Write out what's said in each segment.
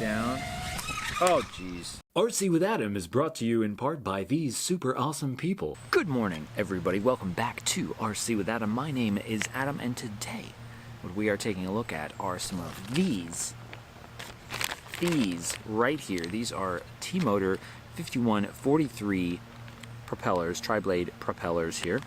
down. Oh, jeez. RC with Adam is brought to you in part by these super awesome people. Good morning, everybody. Welcome back to RC with Adam. My name is Adam, and today what we are taking a look at are some of these right here. These are Tmotor 5140C propellers, tri-blade propellers here.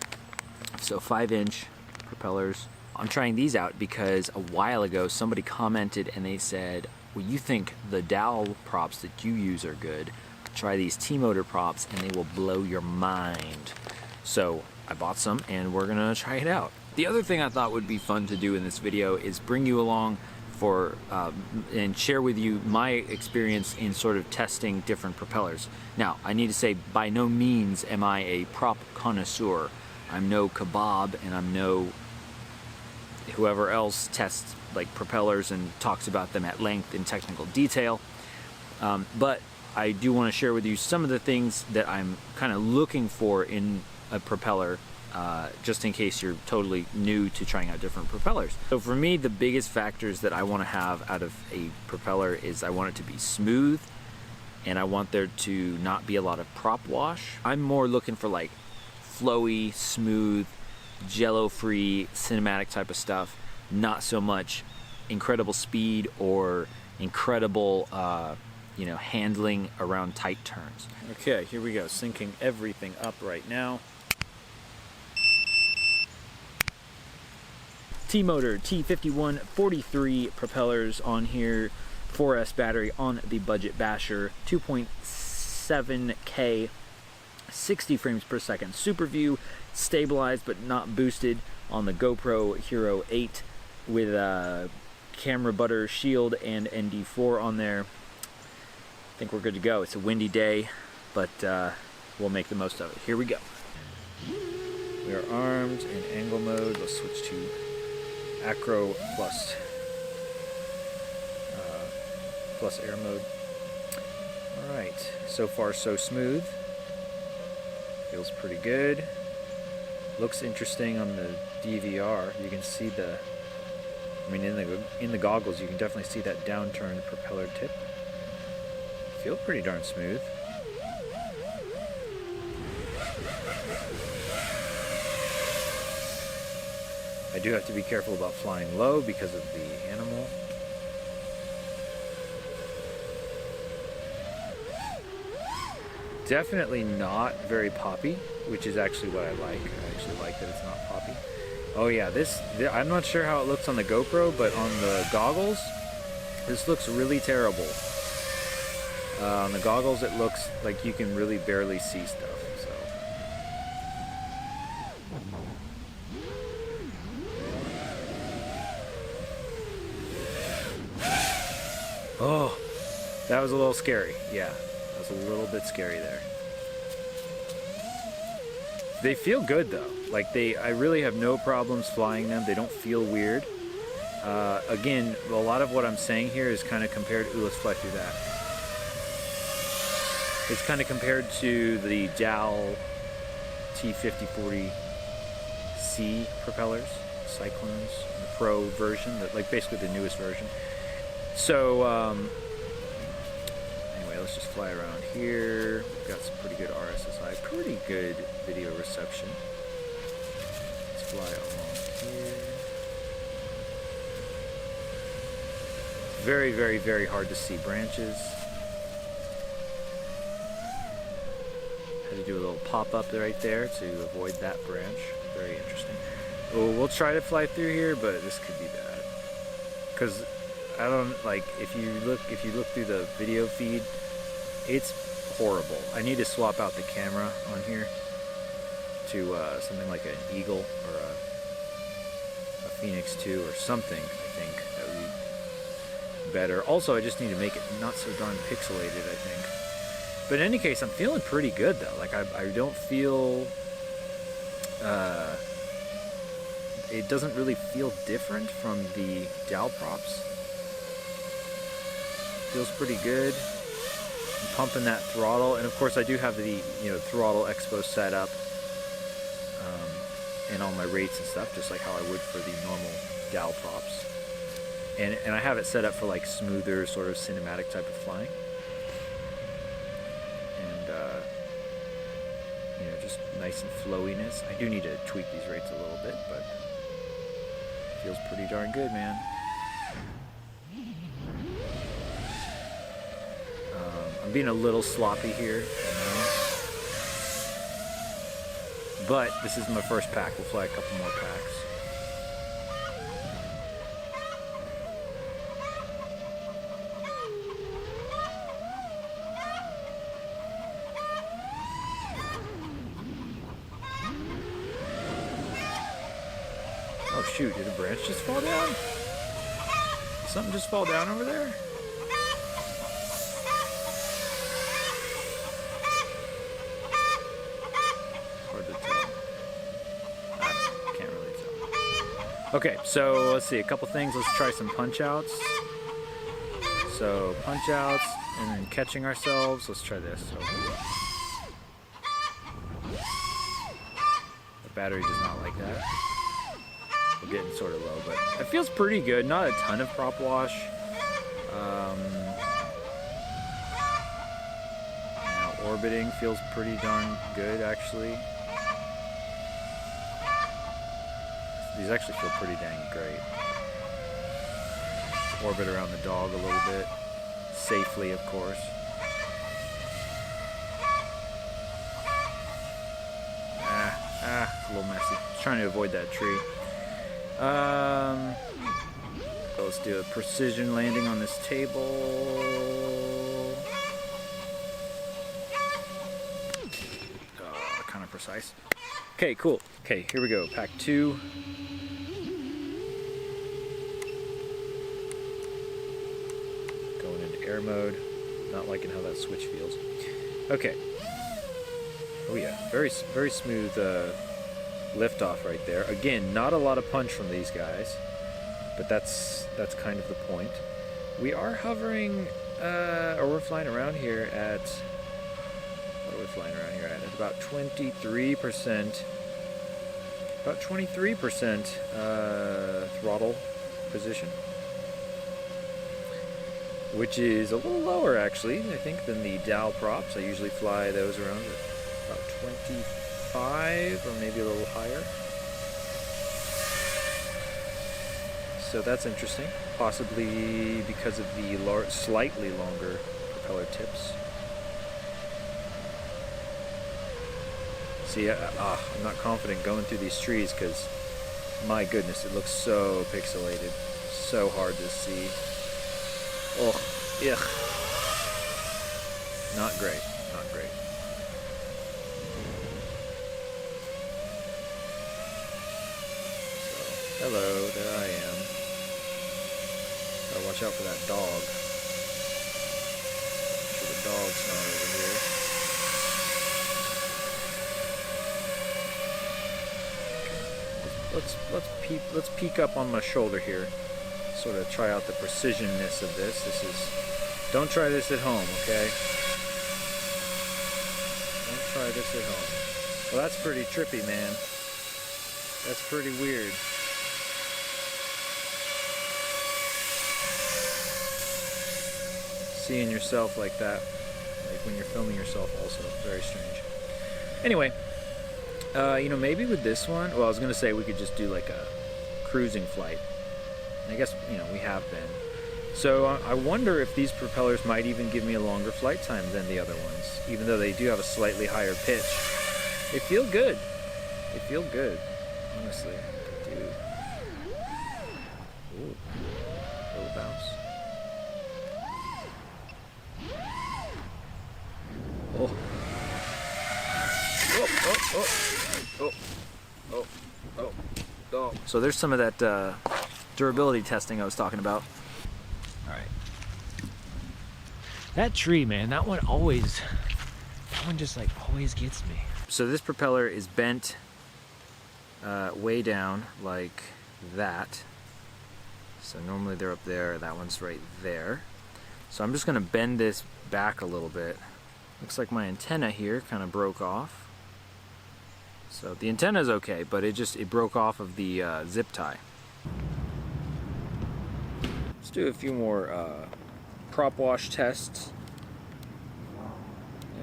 So 5-inch propellers. I'm trying these out because a while ago somebody commented and they said, well, you think the DAL props that you use are good. Try these Tmotor props and they will blow your mind. So I bought some and we're gonna try it out. The other thing I thought would be fun to do in this video is bring you along for and share with you my experience in sort of testing different propellers. Now, I need to say, by no means am I a prop connoisseur. I'm no kebab and I'm no whoever else tests like propellers and talks about them at length in technical detail. But I do want to share with you some of the things that I'm kind of looking for in a propeller, just in case you're totally new to trying out different propellers. So for me, the biggest factors that I want to have out of a propeller is I want it to be smooth and I want there to not be a lot of prop wash. I'm more looking for like flowy, smooth, jello-free, cinematic type of stuff. Not so much incredible speed or incredible, handling around tight turns. Okay, here we go. Syncing everything up right now. Tmotor T5140C propellers on here. 4S battery on the Budget Basher. 2.7K. 60 frames per second. Super view, stabilized but not boosted on the GoPro Hero 8 with a camera butter shield and ND4 on there. I think we're good to go. It's a windy day, but we'll make the most of it. Here we go. We are armed in angle mode. Let's switch to Acro plus air mode. All right, so far so smooth. Feels pretty good. Looks interesting on the DVR. You can see in the goggles you can definitely see that downturned propeller tip. Feel pretty darn smooth. I do have to be careful about flying low because of the animal. Definitely not very poppy, which is actually what I like. I actually like that it's not poppy. Oh yeah, I'm not sure how it looks on the GoPro, but on the goggles, this looks really terrible. On the goggles, it looks like you can really barely see stuff. So. Oh, that was a little scary. Yeah. A little bit scary there. They feel good though. Like I really have no problems flying them. They don't feel weird. Again, a lot of what I'm saying here is kind of compared. Ooh, let's fly through that. It's kind of compared to the DAL T5040C propellers, Cyclones, the Pro version, like basically the newest version. So. Let's just fly around here. We've got some pretty good RSSI, pretty good video reception. Let's fly along here. Very, very, very hard to see branches. Had to do a little pop-up right there to avoid that branch. Very interesting. Oh, we'll try to fly through here, but this could be bad. Because I don't like if you look through the video feed. It's horrible. I need to swap out the camera on here to something like an Eagle or a Phoenix 2 or something. I think that would be better. Also, I just need to make it not so darn pixelated, I think. But in any case, I'm feeling pretty good though. Like I don't feel it doesn't really feel different from the DALPROPs. Feels pretty good. I'm pumping that throttle, and of course I do have the throttle expo set up and all my rates and stuff, just like how I would for the normal DALPROPs. And I have it set up for like smoother, sort of cinematic type of flying. And, you know, just nice and flowiness. I do need to tweak these rates a little bit, but it feels pretty darn good, man. I'm being a little sloppy here, you know? But this is my first pack. We'll fly a couple more packs. Oh shoot, did a branch just fall down? Did something just fall down over there? Hard to tell. I don't know, can't really tell. Okay, so let's see, a couple things. Let's try some punch outs. So punch outs and then catching ourselves. Let's try this. So, the battery does not like that. We're getting sort of low, but it feels pretty good. Not a ton of prop wash. You know, orbiting feels pretty darn good, actually. These actually feel pretty dang great. Orbit around the dog a little bit. Safely, of course. It's a little messy. Just trying to avoid that tree. Let's do a precision landing on this table. Kind of precise. Okay, cool. Okay, here we go. Pack 2. Going into air mode. Not liking how that switch feels. Okay. Oh yeah, very smooth liftoff right there. Again, not a lot of punch from these guys, but that's kind of the point. We are hovering, or we're flying around here at, what are we flying around here at? At about 23%, about 23% throttle position, which is a little lower actually, I think, than the DALPROPs. I usually fly those around at about 25 or maybe a little higher. So that's interesting, possibly because of the slightly longer propeller tips. See, I'm not confident going through these trees because, my goodness, it looks so pixelated, so hard to see. Oh, ugh. Not great, not great. So, hello, there I am. Gotta watch out for that dog. Make sure the dog's not over here. Let's peek up on my shoulder here. Sort of try out the precision-ness of this. Don't try this at home, okay? Don't try this at home. Well, that's pretty trippy, man. That's pretty weird. Seeing yourself like that, like when you're filming yourself, also very strange. Anyway, you know, maybe with this one, well, I was gonna say we could just do like a cruising flight. I guess, you know, we have been. So I wonder if these propellers might even give me a longer flight time than the other ones, even though they do have a slightly higher pitch. They feel good. They feel good, honestly. They do. Ooh, little bounce. Oh. Oh. So there's some of that durability testing I was talking about. All right. That tree, man, that one just like always gets me. So this propeller is bent way down like that. So normally they're up there, that one's right there. So I'm just gonna bend this back a little bit. Looks like my antenna here kind of broke off. So the antenna is okay, but it broke off of the zip tie. Let's do a few more prop wash tests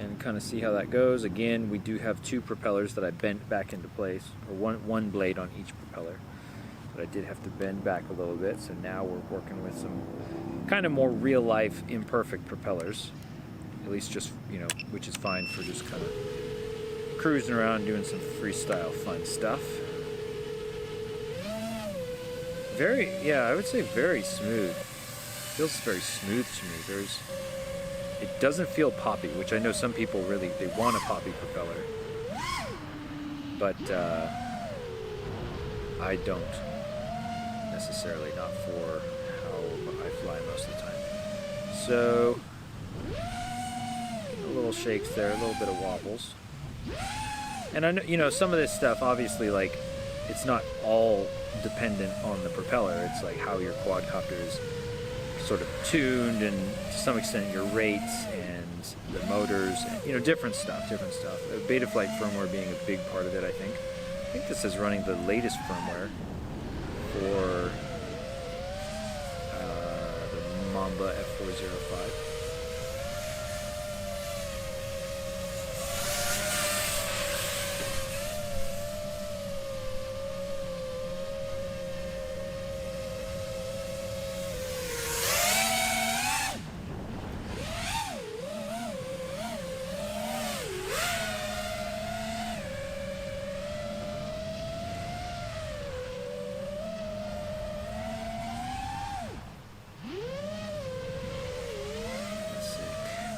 and kind of see how that goes. Again, we do have 2 propellers that I bent back into place, or one blade on each propeller. But I did have to bend back a little bit, so now we're working with some kind of more real-life, imperfect propellers. At least just, you know, which is fine for just kind of cruising around doing some freestyle fun stuff. Yeah, I would say very smooth. Feels very smooth to me. It doesn't feel poppy, which I know some people really, they want a poppy propeller. But I don't necessarily, not for how I fly most of the time. So, a little shakes there, a little bit of wobbles. And I know, you know, some of this stuff, obviously, like, it's not all dependent on the propeller. It's like how your quadcopter is sort of tuned, and to some extent your rates and the motors, you know, different stuff. Betaflight firmware being a big part of it, I think. I think this is running the latest firmware for the Mamba F405.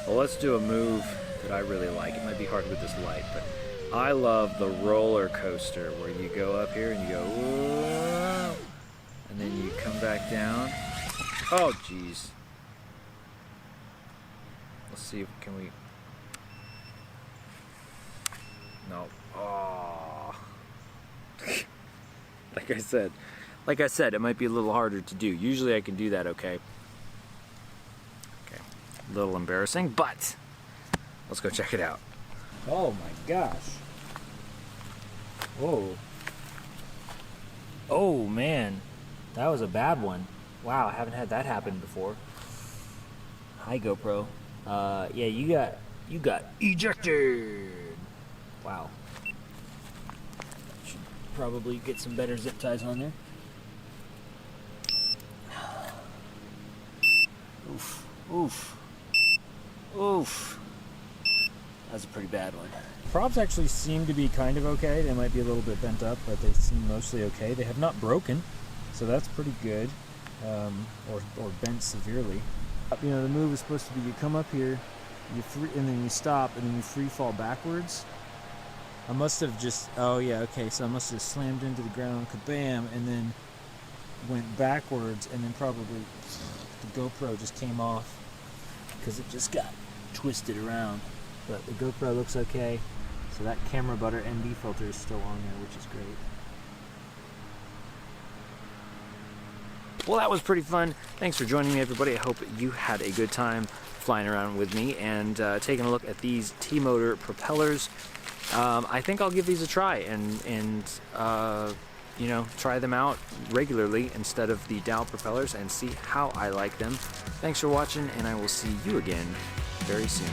Well, let's do a move that I really like. It might be hard with this light, but I love the roller coaster where you go up here and you go, whoa, and then you come back down. Oh, geez. Let's see if can we. No. Oh. Like I said, it might be a little harder to do. Usually I can do that okay. A little embarrassing, but let's go check it out. Oh my gosh. Whoa. Oh man, that was a bad one. Wow, I haven't had that happen before. Hi GoPro. Yeah, you got ejected. Wow. Should probably get some better zip ties on there. Oof. Oof. Oof. That's a pretty bad one. Props actually seem to be kind of okay. They might be a little bit bent up, but they seem mostly okay. They have not broken, so that's pretty good. Or bent severely. You know, the move is supposed to be you come up here, and then you stop, and then you free fall backwards. I must have just, oh yeah, okay, so I must have slammed into the ground, kabam, and then went backwards, and then probably the GoPro just came off because it just got twisted around. But the GoPro looks okay, so that camera butter ND filter is still on there, which is great. Well, that was pretty fun. Thanks for joining me, everybody. I hope you had a good time flying around with me and taking a look at these Tmotor propellers. I think I'll give these a try and you know, try them out regularly instead of the DAL propellers and see how I like them. Thanks for watching, and I will see you again very soon.